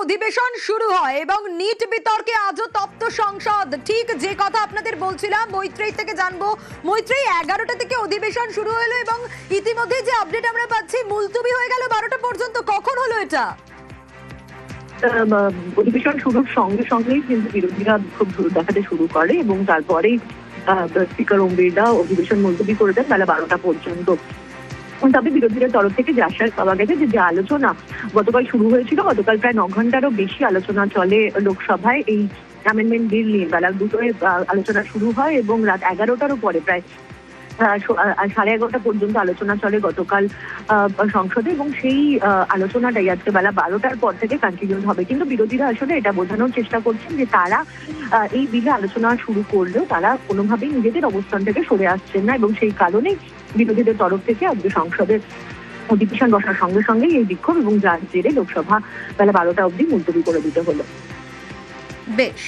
অধিবেশন শুরু হয় এবং নিট বিতর্কে আজও তপ্ত সংসদ। ঠিক যে কথা আপনাদের বলছিলাম, মৈত্রেয়ী থেকে জানবো। মৈত্রেয়ী, 11টা থেকে অধিবেশন শুরু হলো এবং ইতিমধ্যে যে আপডেট আমরা পাচ্ছি মুলতবি হয়ে গেল 12টা পর্যন্ত। কখন হলো এটা? অধিবেশন শুরুর সঙ্গে সঙ্গেই কিন্তু বিরোধীরা খুব দেখাতে শুরু করে এবং তারপরেই স্পিকার ওম বিড়লা অধিবেশন মুলতবি করে দেন বেলা 12টা পর্যন্ত। তবে বিরোধীদের তরফ থেকে যে আশ্বাস পাওয়া গেছে যে আলোচনা গতকাল শুরু হয়েছিল, গতকাল প্রায় 9 ঘন্টারও বেশি আলোচনা চলে লোকসভায় এই অ্যামেন্ডমেন্ট বিল নিয়ে। বেলা 2টোয় আলোচনা শুরু হয় এবং রাত 11টারও পরে প্রায় 11:30 পর্যন্ত আলোচনা চলে গতকাল সংসদে এবং সেই আলোচনাটাই আজকে বেলা 12টার পর থেকে কন্টিনিউ হবে। কিন্তু বিরোধীরা আসলে এটা বোঝানোর চেষ্টা করছেন যে তারা এই বিলে আলোচনা শুরু করলেও তারা কোনোভাবেই নিজেদের অবস্থান থেকে সরে আসছেন না এবং সেই কারণেই বিরোধীদের তরফ থেকে আজকে সংসদের অধিবেশন বসার সঙ্গে সঙ্গেই এই বিক্ষোভ এবং যার জেরে লোকসভা বেলা 12টা অবধি মুলতবি করে দিতে হলো। বেশ।